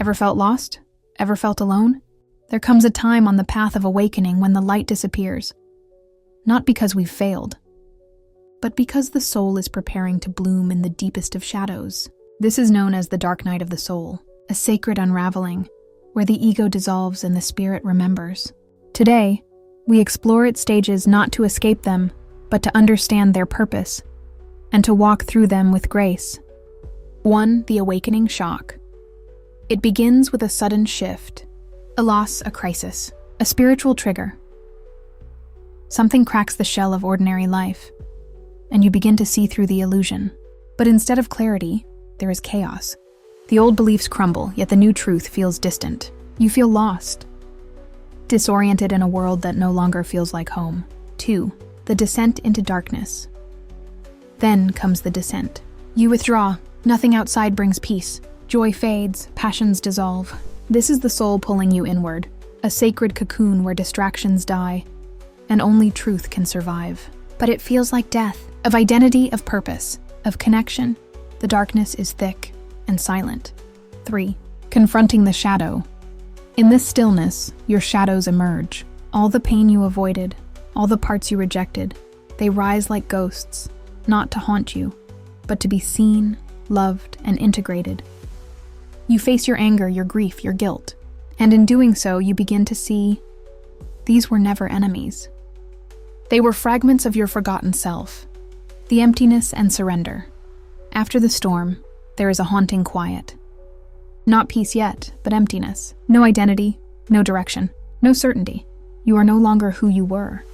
Ever felt lost? Ever felt alone? There comes a time on the path of awakening when the light disappears. Not because we've failed, but because the soul is preparing to bloom in the deepest of shadows. This is known as the dark night of the soul, a sacred unraveling, where the ego dissolves and the spirit remembers. Today, we explore its stages not to escape them, but to understand their purpose, and to walk through them with grace. 1. The awakening shock. It begins with a sudden shift, a loss, a crisis, a spiritual trigger. Something cracks the shell of ordinary life, and you begin to see through the illusion. But instead of clarity, there is chaos. The old beliefs crumble, yet the new truth feels distant. You feel lost, disoriented in a world that no longer feels like home. 2. The descent into darkness. Then comes the descent. You withdraw. Nothing outside brings peace. Joy fades, passions dissolve. This is the soul pulling you inward, a sacred cocoon where distractions die, and only truth can survive. But it feels like death, of identity, of purpose, of connection. The darkness is thick and silent. 3. Confronting the shadow. In this stillness, your shadows emerge. All the pain you avoided, all the parts you rejected, they rise like ghosts, not to haunt you, but to be seen, loved, and integrated. You face your anger, your grief, your guilt, and in doing so, you begin to see these were never enemies. They were fragments of your forgotten self, the emptiness and surrender. After the storm, there is a haunting quiet. Not peace yet, but emptiness. No identity, no direction, no certainty. You are no longer who you were,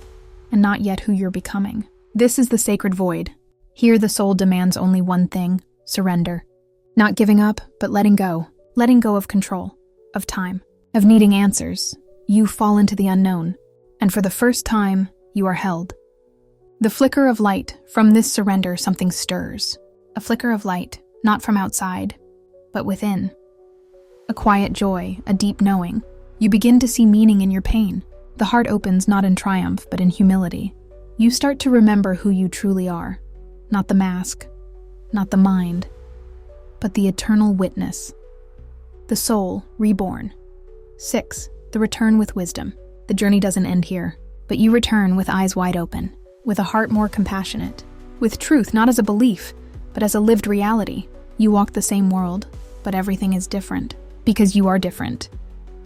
and not yet who you're becoming. This is the sacred void. Here the soul demands only one thing: surrender. Not giving up, but letting go of control, of time, of needing answers. You fall into the unknown, and for the first time, you are held. The flicker of light, from this surrender something stirs. A flicker of light, not from outside, but within. A quiet joy, a deep knowing. You begin to see meaning in your pain. The heart opens not in triumph, but in humility. You start to remember who you truly are. Not the mask, not the mind, but the eternal witness. The soul, reborn. 6. The return with wisdom. The journey doesn't end here, but you return with eyes wide open, with a heart more compassionate, with truth not as a belief, but as a lived reality. You walk the same world, but everything is different, because you are different.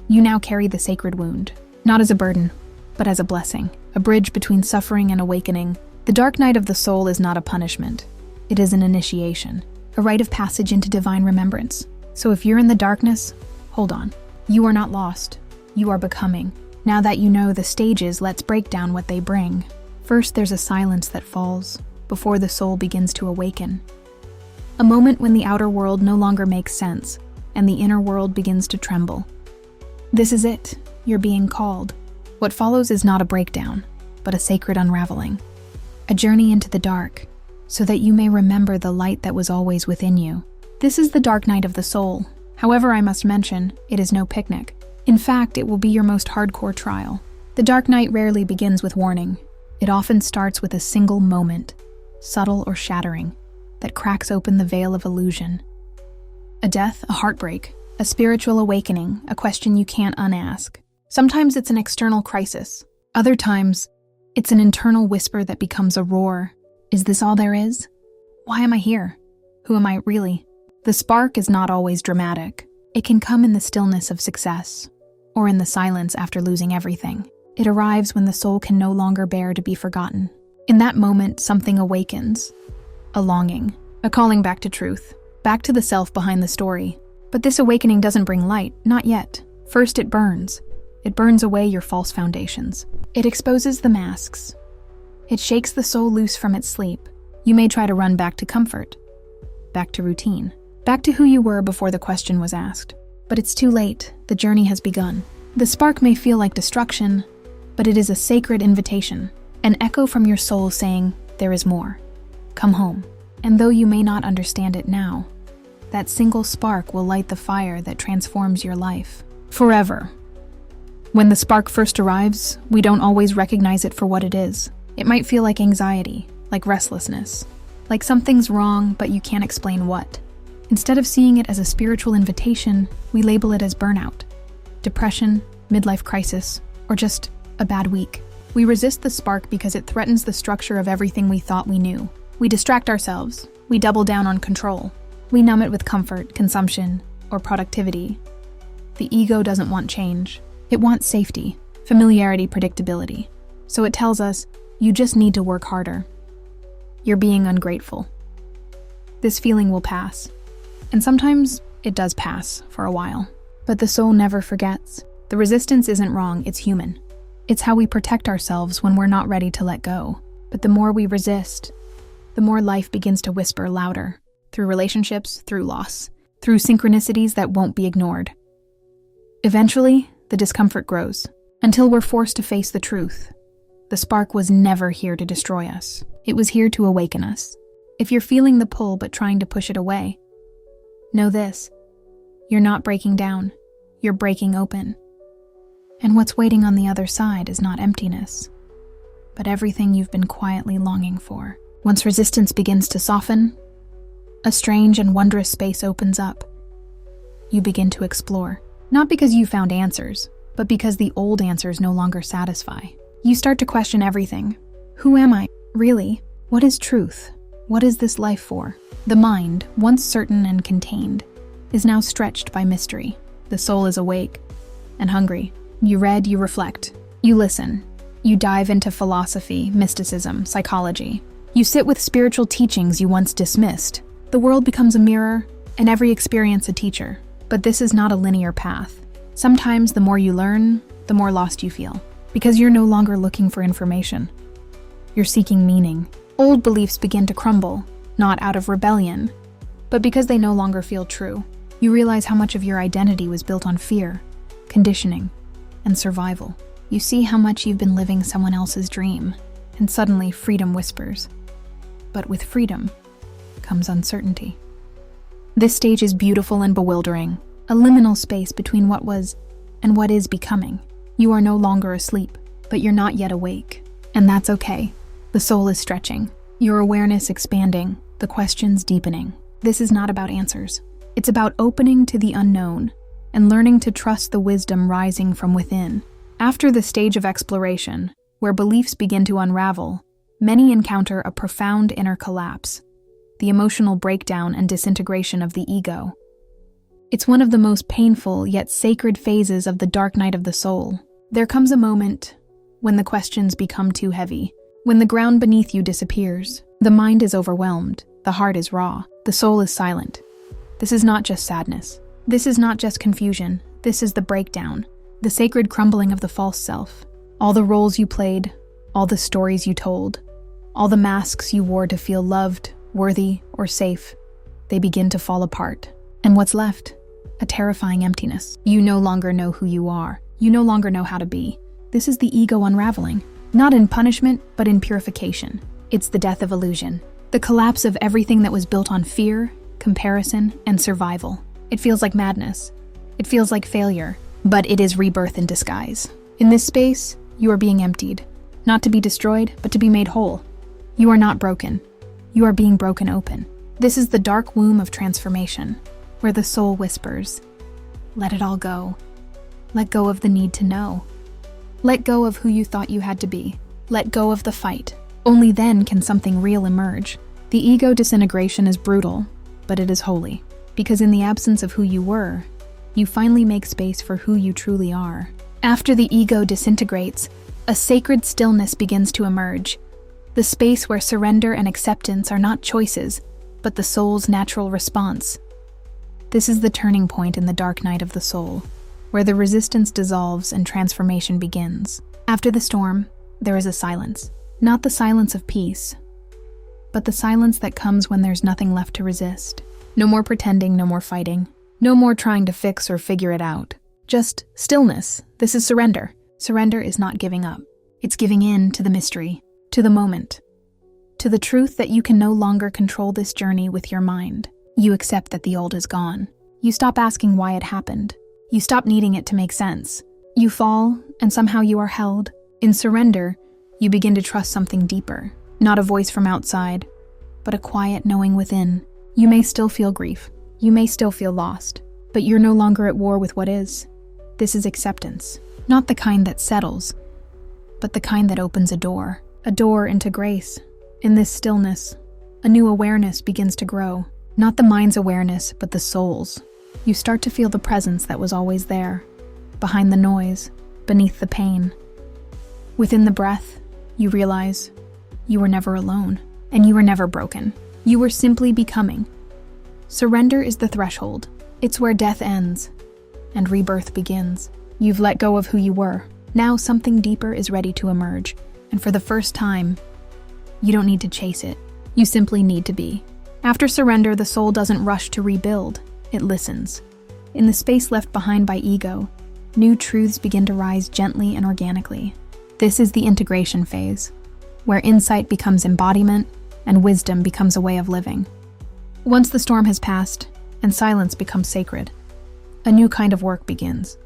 You now carry the sacred wound, not as a burden, but as a blessing, a bridge between suffering and awakening. The dark night of the soul is not a punishment. It is an initiation, a rite of passage into divine remembrance. So if you're in the darkness, hold on. You are not lost. You are becoming. Now that you know the stages, let's break down what they bring. First, there's a silence that falls before the soul begins to awaken. A moment when the outer world no longer makes sense, and the inner world begins to tremble. This is it. You're being called. What follows is not a breakdown, but a sacred unraveling. A journey into the dark, so that you may remember the light that was always within you. This is the dark night of the soul. However, I must mention, it is no picnic. In fact, it will be your most hardcore trial. The dark night rarely begins with warning. It often starts with a single moment, subtle or shattering, that cracks open the veil of illusion. A death, a heartbreak, a spiritual awakening, a question you can't unask. Sometimes it's an external crisis. Other times, it's an internal whisper that becomes a roar. Is this all there is? Why am I here? Who am I really? The spark is not always dramatic. It can come in the stillness of success, or in the silence after losing everything. It arrives when the soul can no longer bear to be forgotten. In that moment, something awakens. A longing, a calling back to truth, back to the self behind the story. But this awakening doesn't bring light, not yet. First, it burns. It burns away your false foundations. It exposes the masks. It shakes the soul loose from its sleep. You may try to run back to comfort, back to routine, back to who you were before the question was asked. But it's too late. The journey has begun. The spark may feel like destruction, but it is a sacred invitation, an echo from your soul saying, there is more. Come home. And though you may not understand it now, that single spark will light the fire that transforms your life forever. When the spark first arrives, we don't always recognize it for what it is. It might feel like anxiety, like restlessness, like something's wrong, but you can't explain what. Instead of seeing it as a spiritual invitation, we label it as burnout, depression, midlife crisis, or just a bad week. We resist the spark because it threatens the structure of everything we thought we knew. We distract ourselves. We double down on control. We numb it with comfort, consumption, or productivity. The ego doesn't want change. It wants safety, familiarity, predictability. So it tells us, you just need to work harder. You're being ungrateful. This feeling will pass. And sometimes it does pass for a while. But the soul never forgets. The resistance isn't wrong, it's human. It's how we protect ourselves when we're not ready to let go. But the more we resist, the more life begins to whisper louder. Through relationships, through loss, through synchronicities that won't be ignored. Eventually, the discomfort grows, until we're forced to face the truth. The spark was never here to destroy us. It was here to awaken us. If you're feeling the pull but trying to push it away, know this: you're not breaking down, you're breaking open. And what's waiting on the other side is not emptiness, but everything you've been quietly longing for. Once resistance begins to soften, a strange and wondrous space opens up. You begin to explore, not because you found answers, but because the old answers no longer satisfy. You start to question everything. Who am I, really? What is truth? What is this life for? The mind, once certain and contained, is now stretched by mystery. The soul is awake and hungry. You read, you reflect, you listen. You dive into philosophy, mysticism, psychology. You sit with spiritual teachings you once dismissed. The world becomes a mirror, and every experience a teacher. But this is not a linear path. Sometimes the more you learn, the more lost you feel. Because you're no longer looking for information. You're seeking meaning. Old beliefs begin to crumble, not out of rebellion, but because they no longer feel true. You realize how much of your identity was built on fear, conditioning, and survival. You see how much you've been living someone else's dream, and suddenly freedom whispers. But with freedom comes uncertainty. This stage is beautiful and bewildering, a liminal space between what was and what is becoming. You are no longer asleep, but you're not yet awake. And that's okay. The soul is stretching, your awareness expanding, the questions deepening. This is not about answers. It's about opening to the unknown and learning to trust the wisdom rising from within. After the stage of exploration, where beliefs begin to unravel, many encounter a profound inner collapse, the emotional breakdown and disintegration of the ego. It's one of the most painful yet sacred phases of the dark night of the soul. There comes a moment when the questions become too heavy, when the ground beneath you disappears. The mind is overwhelmed, the heart is raw, the soul is silent. This is not just sadness. This is not just confusion. This is the breakdown, the sacred crumbling of the false self. All the roles you played, all the stories you told, all the masks you wore to feel loved, worthy, or safe, they begin to fall apart. And what's left? A terrifying emptiness. You no longer know who you are. You no longer know how to be. This is the ego unraveling. Not in punishment, but in purification. It's the death of illusion. The collapse of everything that was built on fear, comparison, and survival. It feels like madness. It feels like failure. But it is rebirth in disguise. In this space, you are being emptied. Not to be destroyed, but to be made whole. You are not broken. You are being broken open. This is the dark womb of transformation, where the soul whispers, let it all go. Let go of the need to know. Let go of who you thought you had to be. Let go of the fight. Only then can something real emerge. The ego disintegration is brutal, but it is holy. Because in the absence of who you were, you finally make space for who you truly are. After the ego disintegrates, a sacred stillness begins to emerge. The space where surrender and acceptance are not choices, but the soul's natural response. This is the turning point in the dark night of the soul, where the resistance dissolves and transformation begins. After the storm, there is a silence. Not the silence of peace, but the silence that comes when there's nothing left to resist. No more pretending, no more fighting. No more trying to fix or figure it out. Just stillness. This is surrender. Surrender is not giving up. It's giving in to the mystery, to the moment, to the truth that you can no longer control this journey with your mind. You accept that the old is gone. You stop asking why it happened. You stop needing it to make sense. You fall, and somehow you are held. In surrender, you begin to trust something deeper. Not a voice from outside, but a quiet knowing within. You may still feel grief. You may still feel lost, but you're no longer at war with what is. This is acceptance, not the kind that settles, but the kind that opens a door into grace. In this stillness, a new awareness begins to grow, not the mind's awareness, but the soul's. You start to feel the presence that was always there, behind the noise, beneath the pain. Within the breath, you realize you were never alone, and you were never broken. You were simply becoming. Surrender is the threshold. It's where death ends and rebirth begins. You've let go of who you were. Now something deeper is ready to emerge, and for the first time, you don't need to chase it. You simply need to be. After surrender, the soul doesn't rush to rebuild. It listens. In the space left behind by ego, new truths begin to rise gently and organically. This is the integration phase, where insight becomes embodiment and wisdom becomes a way of living. Once the storm has passed and silence becomes sacred, a new kind of work begins.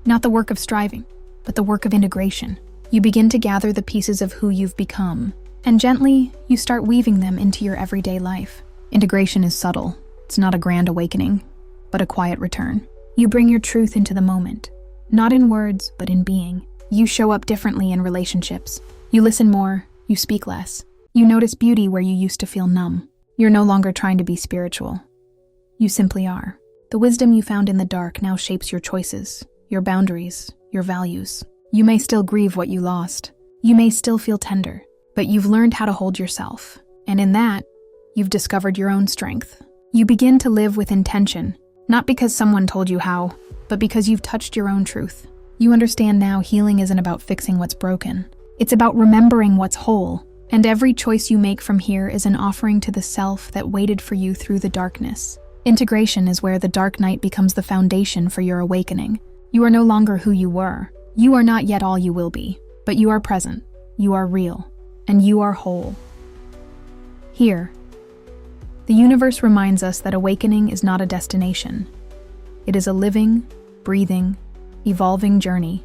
Not the work of striving, but the work of integration. You begin to gather the pieces of who you've become, and gently, you start weaving them into your everyday life. Integration is subtle. It's not a grand awakening, but a quiet return. You bring your truth into the moment, not in words, but in being. You show up differently in relationships. You listen more, you speak less. You notice beauty where you used to feel numb. You're no longer trying to be spiritual. You simply are. The wisdom you found in the dark now shapes your choices, your boundaries, your values. You may still grieve what you lost. You may still feel tender, but you've learned how to hold yourself. And in that, you've discovered your own strength. You begin to live with intention, not because someone told you how, but because you've touched your own truth. You understand now healing isn't about fixing what's broken. It's about remembering what's whole. And every choice you make from here is an offering to the self that waited for you through the darkness. Integration is where the dark night becomes the foundation for your awakening. You are no longer who you were. You are not yet all you will be, but you are present, you are real, and you are whole. Here, the universe reminds us that awakening is not a destination. It is a living, breathing, evolving journey.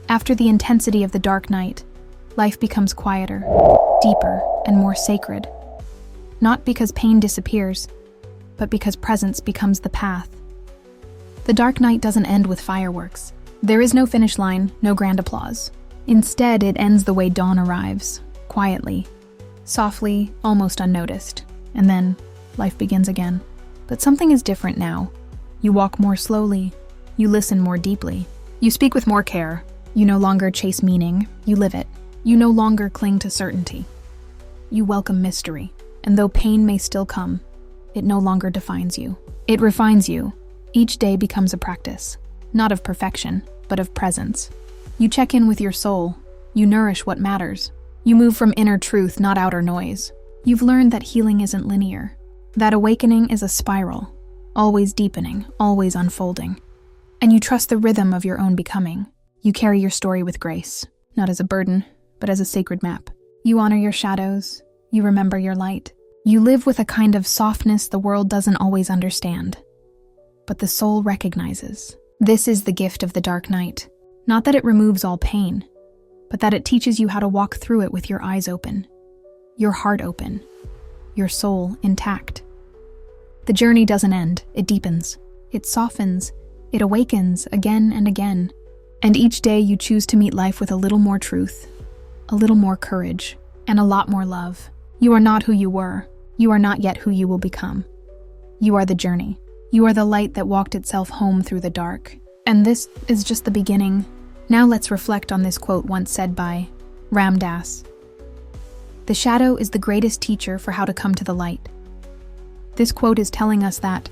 After the intensity of the dark night, life becomes quieter, deeper, and more sacred. Not because pain disappears, but because presence becomes the path. The dark night doesn't end with fireworks. There is no finish line, no grand applause. Instead, it ends the way dawn arrives, quietly, softly, almost unnoticed. And then, life begins again. But something is different now. You walk more slowly. You listen more deeply. You speak with more care. You no longer chase meaning, you live it. You no longer cling to certainty. You welcome mystery. And though pain may still come, it no longer defines you. It refines you. Each day becomes a practice, not of perfection, but of presence. You check in with your soul. You nourish what matters. You move from inner truth, not outer noise. You've learned that healing isn't linear, that awakening is a spiral, always deepening, always unfolding. And you trust the rhythm of your own becoming. You carry your story with grace, not as a burden, but as a sacred map. You honor your shadows. You remember your light. You live with a kind of softness the world doesn't always understand, but the soul recognizes. This is the gift of the dark night. Not that it removes all pain, but that it teaches you how to walk through it with your eyes open, your heart open, your soul intact. The journey doesn't end, it deepens, it softens, it awakens again and again. And each day you choose to meet life with a little more truth, a little more courage, and a lot more love. You are not who you were. You are not yet who you will become. You are the journey. You are the light that walked itself home through the dark. And this is just the beginning. Now let's reflect on this quote once said by Ram Dass. "The shadow is the greatest teacher for how to come to the light." This quote is telling us that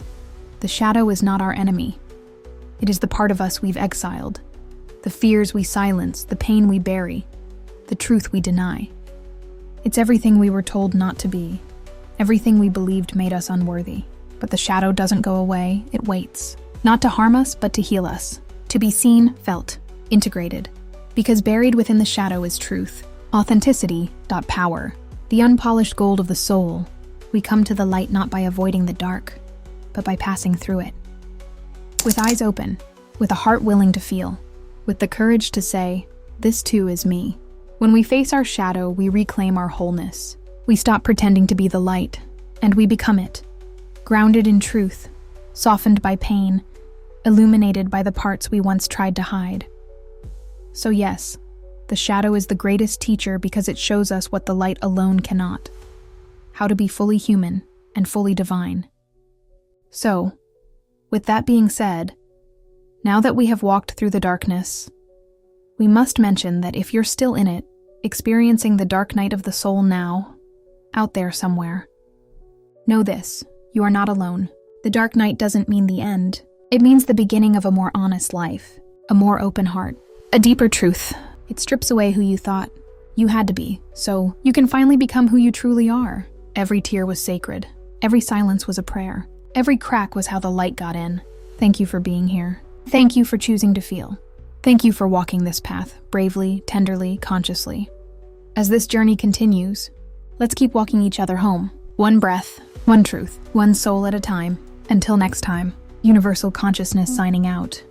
the shadow is not our enemy. It is the part of us we've exiled, the fears we silence, the pain we bury, the truth we deny. It's everything we were told not to be, everything we believed made us unworthy. But the shadow doesn't go away, it waits. Not to harm us, but to heal us. To be seen, felt, integrated. Because buried within the shadow is truth, authenticity, power, the unpolished gold of the soul. We come to the light not by avoiding the dark, but by passing through it. With eyes open, with a heart willing to feel, with the courage to say, "This too is me." When we face our shadow, we reclaim our wholeness. We stop pretending to be the light, and we become it. grounded in truth, softened by pain, illuminated by the parts we once tried to hide. So yes, the shadow is the greatest teacher because it shows us what the light alone cannot: how to be fully human and fully divine. So, with that being said, now that we have walked through the darkness, we must mention that if you're still in it, experiencing the dark night of the soul now, out there somewhere, know this: you are not alone. The dark night doesn't mean the end. It means the beginning of a more honest life, a more open heart, a deeper truth. It strips away who you thought you had to be, so you can finally become who you truly are. Every tear was sacred. Every silence was a prayer. Every crack was how the light got in. Thank you for being here. Thank you for choosing to feel. Thank you for walking this path bravely, tenderly, consciously. As this journey continues, let's keep walking each other home. One breath, one truth, one soul at a time. Until next time, Universal Consciousness signing out.